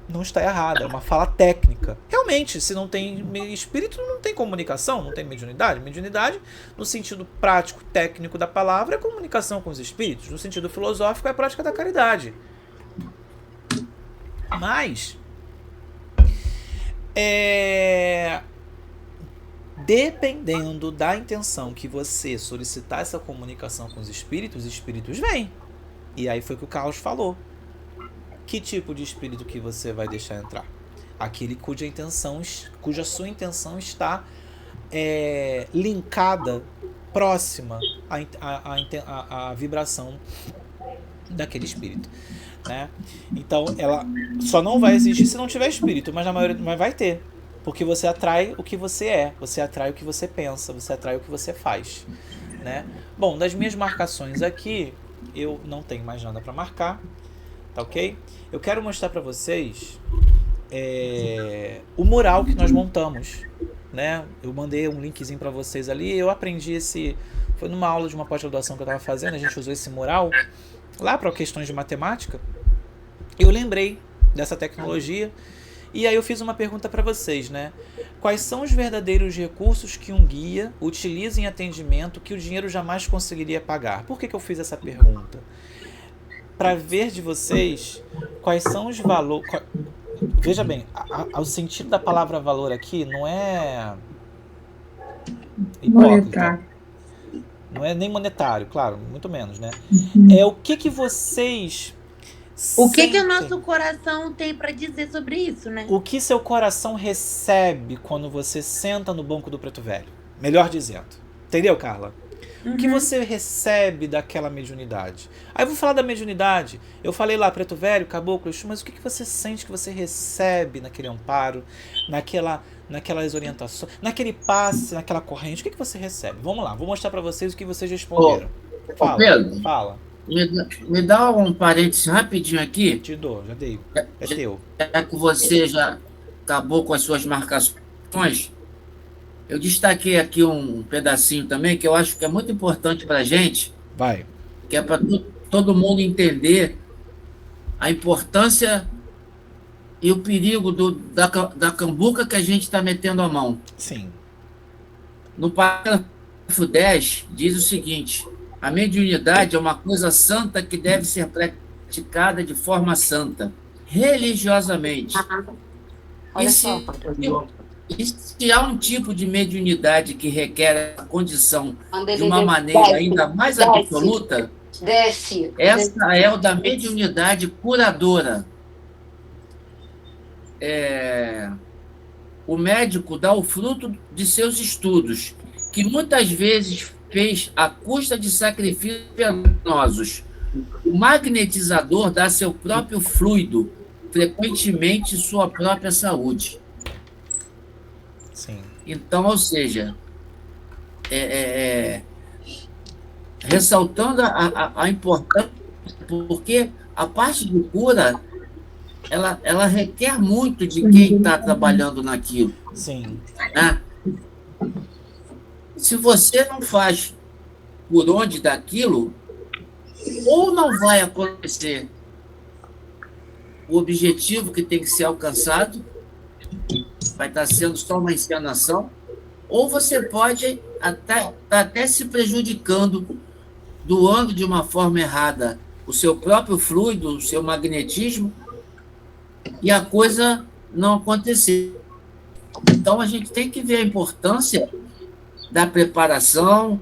não está errada, é uma fala técnica. Realmente, se não tem espírito, não tem comunicação, não tem mediunidade. Mediunidade, no sentido prático, técnico da palavra, é comunicação com os espíritos. No sentido filosófico, é a prática da caridade. Mas, dependendo da intenção que você solicitar essa comunicação com os espíritos vêm. E aí foi o que o Carlos falou. Que tipo de espírito que você vai deixar entrar? Aquele cuja sua intenção está linkada, próxima à vibração daquele espírito, né? Então, ela só não vai existir se não tiver espírito, mas vai ter. Porque você atrai o que você é, você atrai o que você pensa, você atrai o que você faz, né? Bom, das minhas marcações aqui, eu não tenho mais nada para marcar, tá ok? Eu quero mostrar para vocês o mural que nós montamos, né? Eu mandei um linkzinho para vocês ali, eu aprendi foi numa aula de uma pós-graduação que eu estava fazendo, a gente usou esse mural lá para questões de matemática. Eu lembrei dessa tecnologia. E aí eu fiz uma pergunta para vocês, né? Quais são os verdadeiros recursos que um guia utiliza em atendimento que o dinheiro jamais conseguiria pagar? Por que eu fiz essa pergunta? Para ver de vocês quais são os valores... Veja bem, o sentido da palavra valor aqui não é hipócrita. Não é nem monetário, claro, muito menos, né? É o que vocês... O que o nosso coração tem para dizer sobre isso, né? O que seu coração recebe quando você senta no banco do Preto Velho? Melhor dizendo. Entendeu, Carla? O que você recebe daquela mediunidade? Aí eu vou falar da mediunidade. Eu falei lá, Preto Velho, Caboclo, Exu, mas o que você sente que você recebe naquele amparo, naquelas orientações, naquele passe, naquela corrente? O que você recebe? Vamos lá, vou mostrar para vocês o que vocês responderam. Fala, Pedro, fala. Me dá um parênteses rapidinho aqui. Te dou, já dei. É teu. Já que você já acabou com as suas marcações, eu destaquei aqui um pedacinho também que eu acho que é muito importante para a gente. Vai. Que é para todo mundo entender a importância e o perigo da cambuca que a gente está metendo a mão. Sim. No parágrafo 10, diz o seguinte: a mediunidade é uma coisa santa que deve ser praticada de forma santa, religiosamente. Olha só. E se há um tipo de mediunidade que requer a condição de uma maneira ainda mais absoluta, essa é o da mediunidade curadora. O médico dá o fruto de seus estudos, que muitas vezes fez à custa de sacrifícios penosos. O magnetizador dá seu próprio fluido, frequentemente sua própria saúde. Sim. Então, ou seja, ressaltando a importância, porque a parte de cura, ela requer muito de quem está trabalhando naquilo. Sim. Né? Se você não faz por onde daquilo, ou não vai acontecer o objetivo que tem que ser alcançado, vai estar sendo só uma encenação, ou você pode até se prejudicando, doando de uma forma errada o seu próprio fluido, o seu magnetismo, e a coisa não acontecer. Então, a gente tem que ver a importância da preparação,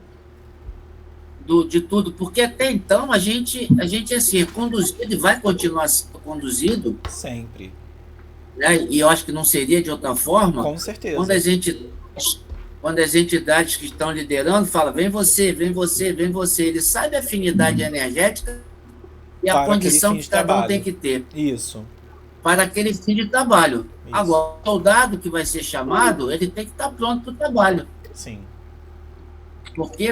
de tudo, porque até então a gente assim, é conduzido e vai continuar sendo conduzido, Sempre. né? E eu acho que não seria de outra forma, Com certeza. quando as entidades que estão liderando falam, vem você, vem você, vem você, ele sabe a afinidade energética e a Para aquele condição fim que de cada um trabalho. tem que ter Isso. para aquele fim de trabalho. Isso. Agora, o soldado que vai ser chamado, ele tem que estar pronto para o trabalho. Sim. Porque,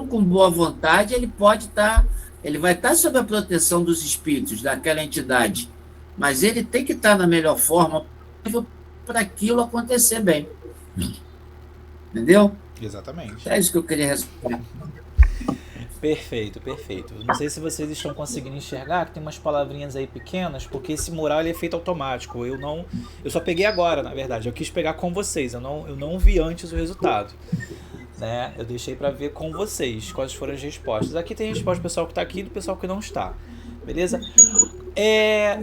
com boa vontade, ele vai estar sob a proteção dos espíritos daquela entidade, mas ele tem que estar na melhor forma para aquilo acontecer bem. Entendeu? Exatamente. É isso que eu queria responder. Perfeito, perfeito. Não sei se vocês estão conseguindo enxergar que tem umas palavrinhas aí pequenas, porque esse mural ele é feito automático. Eu só peguei agora, na verdade. Eu quis pegar com vocês. Eu não vi antes o resultado, né? Eu deixei para ver com vocês quais foram as respostas. Aqui tem resposta do pessoal que está aqui e do pessoal que não está. Beleza?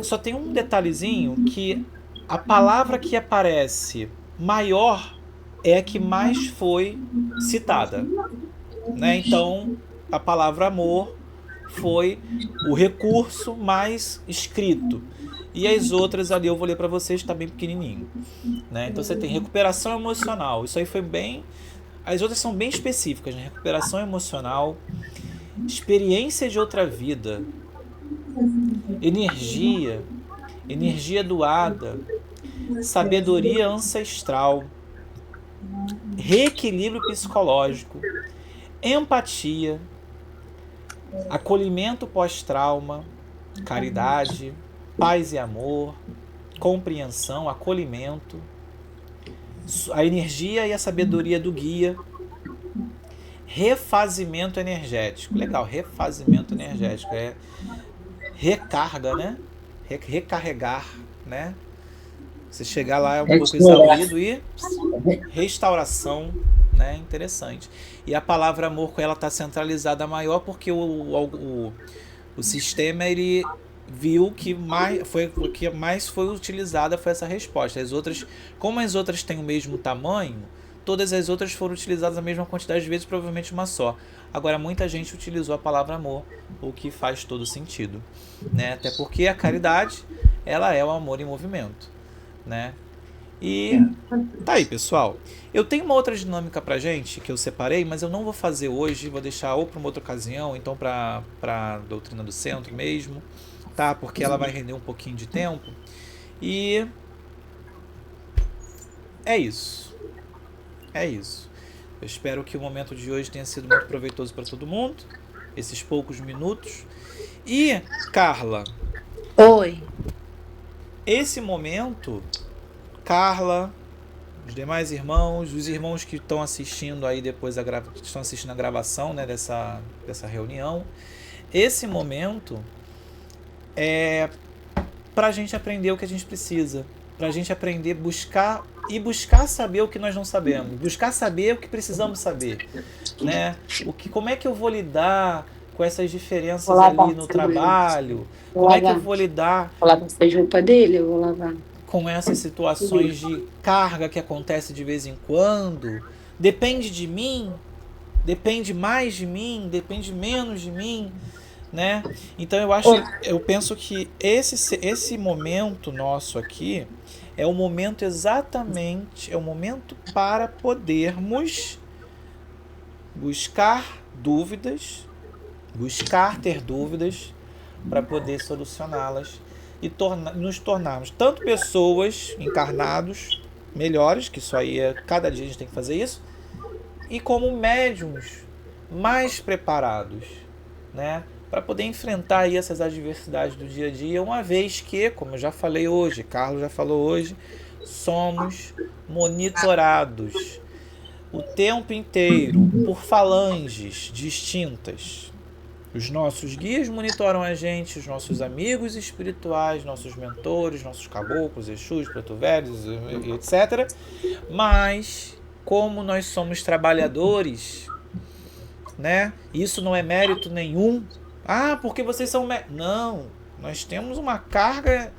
Só tem um detalhezinho, que a palavra que aparece maior é a que mais foi citada, né? Então, a palavra amor foi o recurso mais escrito. E as outras ali eu vou ler para vocês, está bem pequenininho, né? Então você tem recuperação emocional. Isso aí foi bem... As outras são bem específicas, né? Recuperação emocional, experiência de outra vida, energia doada, sabedoria ancestral, reequilíbrio psicológico, empatia, acolhimento pós-trauma, caridade, paz e amor, compreensão, acolhimento, a energia e a sabedoria do guia, refazimento energético. Legal, refazimento energético é recarga, né? Recarregar, né? Você chegar lá é um pouco exaurido e restauração, né? Interessante. E a palavra amor com ela está centralizada maior porque o sistema ele viu que o que mais foi utilizada foi essa resposta. As outras, como as outras têm o mesmo tamanho, todas as outras foram utilizadas a mesma quantidade de vezes, provavelmente uma só. Agora, muita gente utilizou a palavra amor, o que faz todo sentido, né? Até porque a caridade, ela é o amor em movimento, né? E tá aí, pessoal. Eu tenho uma outra dinâmica pra gente que eu separei, mas eu não vou fazer hoje, vou deixar ou para uma outra ocasião, então para doutrina do centro mesmo, tá? Porque ela vai render um pouquinho de tempo. E é isso. É isso. Eu espero que o momento de hoje tenha sido muito proveitoso para todo mundo, esses poucos minutos. E, Carla, Oi. esse momento, Carla, os demais irmãos, os irmãos que estão assistindo aí depois que estão assistindo a gravação, né, dessa reunião, esse momento é para a gente aprender o que a gente precisa, para a gente aprender, buscar saber o que nós não sabemos, buscar saber o que precisamos saber, né? Como é que eu vou lidar com essas diferenças ali no trabalho? Como é que eu vou lidar? Vou lavar essa roupa dele, eu vou lavar. Com essas situações de carga que acontece de vez em quando? Depende de mim? Depende mais de mim? Depende menos de mim? Né? Então eu penso que esse momento nosso aqui é o momento exatamente, é o momento para podermos buscar ter dúvidas para poder solucioná-las e nos tornarmos tanto pessoas encarnados melhores, que isso aí cada dia a gente tem que fazer isso, e como médiums mais preparados, né? Para poder enfrentar aí essas adversidades do dia a dia, uma vez que, como eu já falei hoje, Carlos já falou hoje, somos monitorados o tempo inteiro por falanges distintas, Os nossos guias monitoram a gente, os nossos amigos espirituais, nossos mentores, nossos caboclos, exus, preto velhos, etc. Mas, como nós somos trabalhadores, né? Isso não é mérito nenhum. Ah, porque vocês são... Não, nós temos uma carga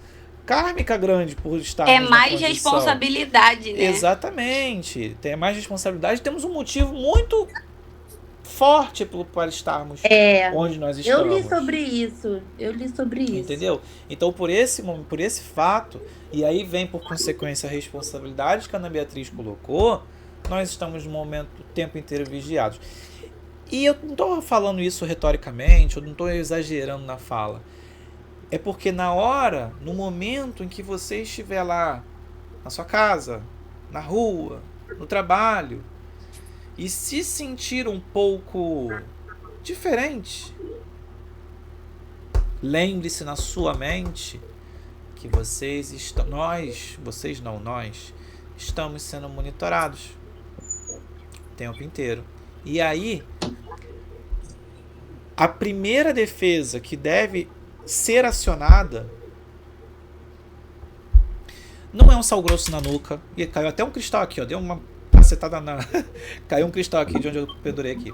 kármica grande por estarmos É na mais condição. responsabilidade, né? Exatamente. Tem mais responsabilidade. Temos um motivo muito forte para estarmos onde nós estamos. Eu li sobre isso. Entendeu? Então, por esse fato, e aí vem por consequência a responsabilidade que a Ana Beatriz colocou, nós estamos no momento, o tempo inteiro vigiados. E eu não estou falando isso retoricamente, eu não estou exagerando na fala. É porque na hora, no momento em que você estiver lá, na sua casa, na rua, no trabalho, e se sentir um pouco diferente, lembre-se na sua mente que nós estamos sendo monitorados o tempo inteiro. E aí, a primeira defesa que deve ser acionada não é um sal grosso na nuca. E caiu até um cristal aqui, ó. Deu uma cacetada na... Caiu um cristal aqui de onde eu pendurei aqui.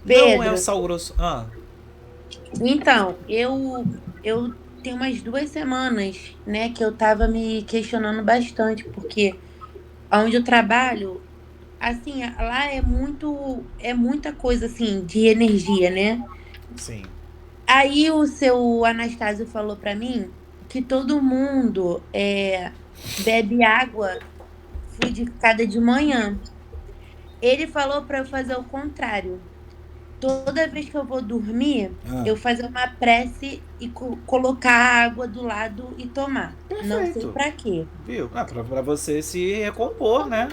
Pedro, não é um sal grosso. Então, eu tenho umas 2 semanas, né, que eu tava me questionando bastante, porque onde eu trabalho, assim, lá é muita coisa, assim, de energia, né? Sim. Aí o seu Anastásio falou pra mim que todo mundo bebe água fluidificada de manhã. Ele falou pra eu fazer o contrário. Toda vez que eu vou dormir, eu fazer uma prece e colocar a água do lado e tomar. Perfeito. Não sei pra quê. Viu? Pra você se recompor, né?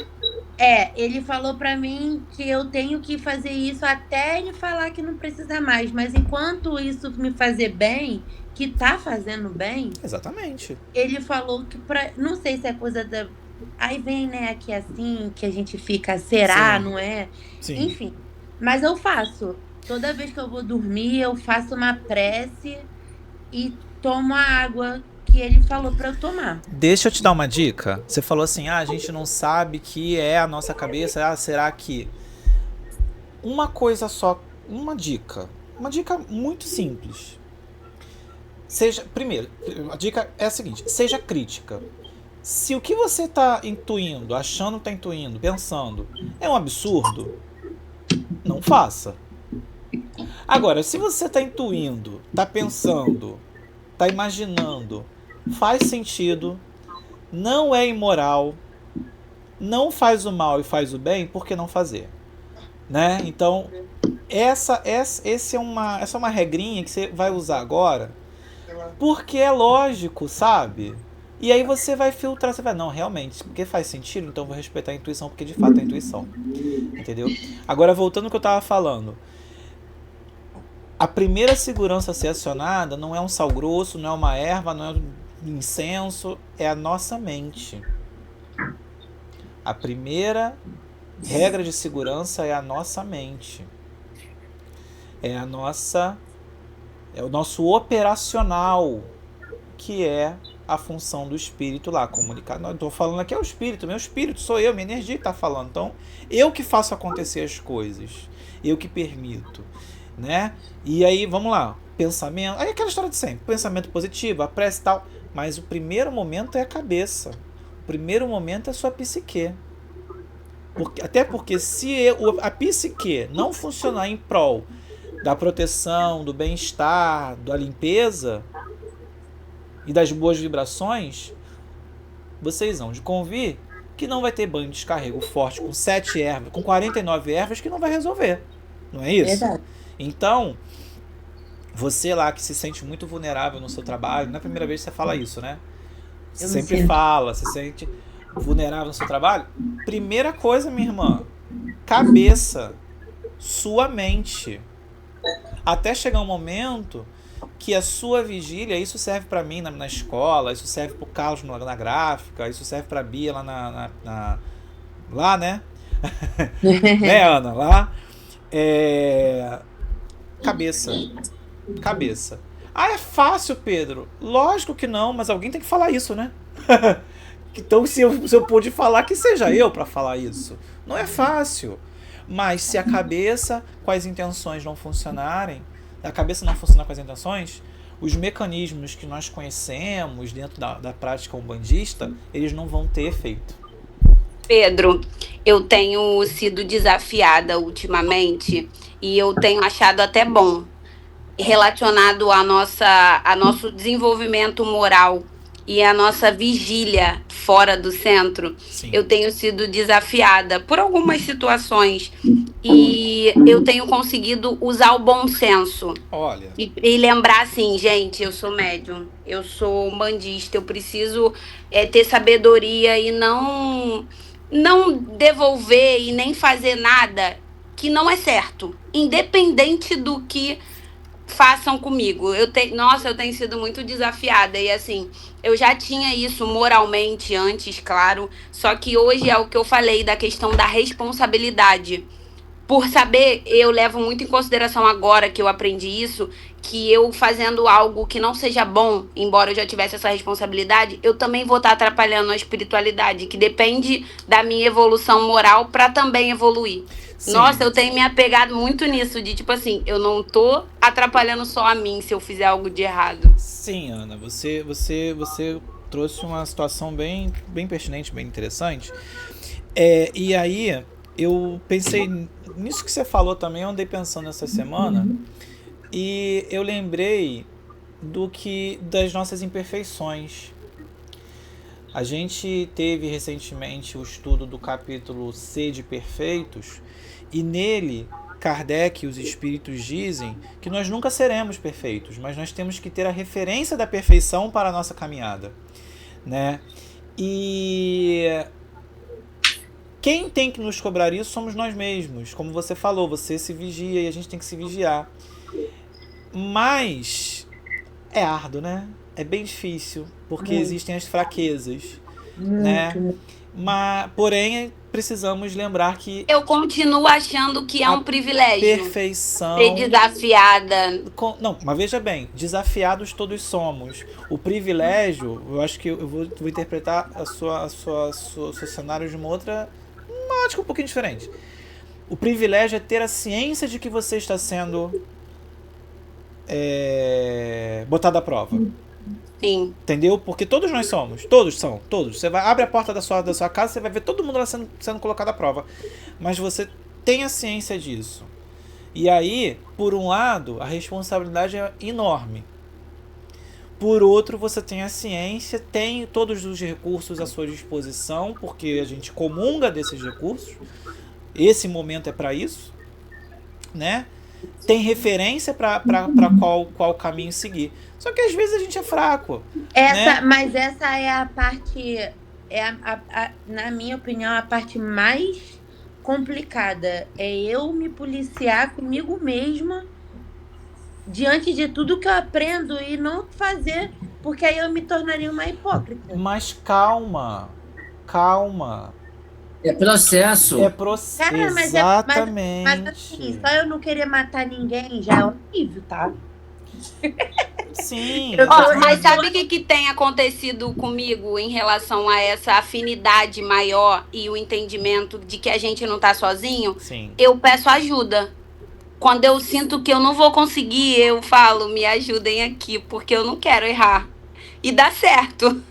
Ele falou pra mim que eu tenho que fazer isso até ele falar que não precisa mais. Mas enquanto isso me fazer bem, que tá fazendo bem... Exatamente. Ele falou que não sei se é coisa da... Aí vem, né, aqui assim, que a gente fica, será, Sim. não é? Sim. Enfim, mas eu faço. Toda vez que eu vou dormir, eu faço uma prece e tomo a água que ele falou pra eu tomar. Deixa eu te dar uma dica. Você falou assim, a gente não sabe que é a nossa cabeça, será que... Uma coisa só, uma dica muito simples. Primeiro, a dica é a seguinte, seja crítica. Se o que você está intuindo, achando que está intuindo, pensando, é um absurdo, não faça. Agora, se você está intuindo, está pensando, está imaginando, faz sentido, não é imoral, não faz o mal e faz o bem, por que não fazer? Né? Então, essa é uma regrinha que você vai usar agora, porque é lógico, sabe? E aí você vai filtrar, você vai, não, realmente, porque faz sentido, então eu vou respeitar a intuição, porque de fato é a intuição. Entendeu? Agora, voltando ao que eu estava falando. A primeira segurança a ser acionada não é um sal grosso, não é uma erva, não é um incenso, é a nossa mente. A primeira regra de segurança é a nossa mente. É o nosso operacional, que é a função do espírito lá, comunicar. Não estou falando aqui, é o espírito, meu espírito sou eu, minha energia que está falando. Então, eu que faço acontecer as coisas, eu que permito, né? E aí, vamos lá, pensamento, aí aquela história de sempre, pensamento positivo, a prece e tal, mas o primeiro momento é a cabeça, o primeiro momento é a sua psique. Até porque se a psique não funcionar em prol da proteção, do bem-estar, da limpeza e das boas vibrações, vocês vão de convir que não vai ter banho de descarrego forte com 7 ervas, com 49 ervas, que não vai resolver. Não é isso? Verdade. Então, você lá que se sente muito vulnerável no seu trabalho, não é a primeira vez que você fala isso, né? Você sempre fala, se sente vulnerável no seu trabalho. Primeira coisa, minha irmã, cabeça, sua mente. Até chegar um momento que a sua vigília, isso serve pra mim na escola, isso serve pro Carlos na gráfica, isso serve pra Bia lá lá, né? Né, Ana? Lá. Cabeça. cabeça. Ah, é fácil, Pedro. Lógico que não, mas alguém tem que falar isso, né? Então, se eu pude falar, que seja eu para falar isso. Não é fácil. Mas se a cabeça com as intenções não funcionarem, a cabeça não funcionar com as intenções, os mecanismos que nós conhecemos dentro da prática umbandista, eles não vão ter efeito. Pedro, eu tenho sido desafiada ultimamente e eu tenho achado até bom, relacionado a nosso desenvolvimento moral e a nossa vigília fora do centro. Sim. Eu tenho sido desafiada por algumas situações e eu tenho conseguido usar o bom senso. Olha. E lembrar assim, gente, eu sou médium, eu sou umbandista, eu preciso ter sabedoria e não devolver e nem fazer nada que não é certo, independente do que façam comigo. Nossa, eu tenho sido muito desafiada e assim, eu já tinha isso moralmente antes, claro, só que hoje é o que eu falei da questão da responsabilidade. Por saber, eu levo muito em consideração agora que eu aprendi isso, que eu fazendo algo que não seja bom, embora eu já tivesse essa responsabilidade, eu também vou estar atrapalhando a espiritualidade, que depende da minha evolução moral para também evoluir. Sim. Nossa, eu tenho me apegado muito nisso, de tipo assim, eu não tô atrapalhando só a mim se eu fizer algo de errado. Sim, Ana, você trouxe uma situação bem pertinente, bem interessante. E aí, eu pensei nisso que você falou também, eu andei pensando essa semana, e eu lembrei das nossas imperfeições. A gente teve recentemente o estudo do capítulo Sede Perfeitos, e nele Kardec e os espíritos dizem que nós nunca seremos perfeitos, mas nós temos que ter a referência da perfeição para a nossa caminhada, né? E quem tem que nos cobrar isso somos nós mesmos. Como você falou, você se vigia e a gente tem que se vigiar. Mas é árduo, né? É bem difícil, porque existem as fraquezas, né? Porém, precisamos lembrar que eu continuo achando que é um privilégio. Perfeição. Ser desafiada. Não, mas veja bem, desafiados todos somos. O privilégio, eu acho que eu vou interpretar o seu cenário de uma ótica um pouquinho diferente. O privilégio é ter a ciência de que você está sendo botado à prova. Sim. Entendeu? Porque todos nós somos. Todos. Você abre a porta da sua casa, você vai ver todo mundo lá sendo colocado à prova. Mas você tem a ciência disso. E aí, por um lado, a responsabilidade é enorme. Por outro, você tem a ciência, tem todos os recursos à sua disposição, porque a gente comunga desses recursos. Esse momento é para isso, né? Tem referência para qual caminho seguir. Só que às vezes a gente é fraco. Né? Mas essa é a parte, na minha opinião, a parte mais complicada. É eu me policiar comigo mesma diante de tudo que eu aprendo e não fazer, porque aí eu me tornaria uma hipócrita. Mas calma. É processo. Cara, exatamente. Mas assim, só eu não querer matar ninguém já é horrível, tá? Sim. Mas sabe o que tem acontecido comigo em relação a essa afinidade maior e o entendimento de que a gente não tá sozinho? Sim. Eu peço ajuda. Quando eu sinto que eu não vou conseguir, eu falo, me ajudem aqui, porque eu não quero errar. E dá certo.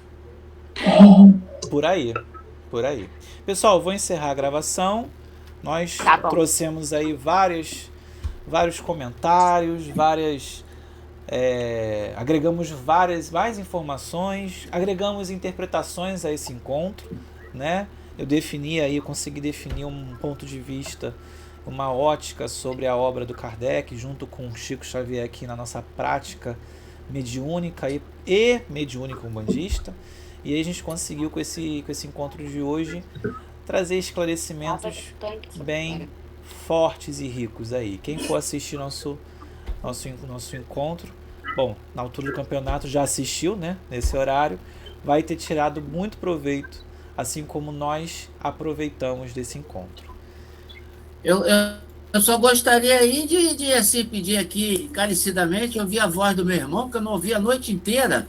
Por aí. Pessoal, vou encerrar a gravação. Nós trouxemos aí vários comentários, agregamos mais informações, agregamos interpretações a esse encontro, né? Consegui definir um ponto de vista, uma ótica sobre a obra do Kardec, junto com Chico Xavier aqui na nossa prática mediúnica e mediúnica umbandista. E aí a gente conseguiu com esse encontro de hoje trazer esclarecimentos bem fortes e ricos aí. Quem for assistir nosso encontro, bom, na altura do campeonato já assistiu, né? Nesse horário, vai ter tirado muito proveito, assim como nós aproveitamos desse encontro. Eu Eu só gostaria aí de assim, pedir aqui encarecidamente, ouvir a voz do meu irmão, que eu não ouvi a noite inteira.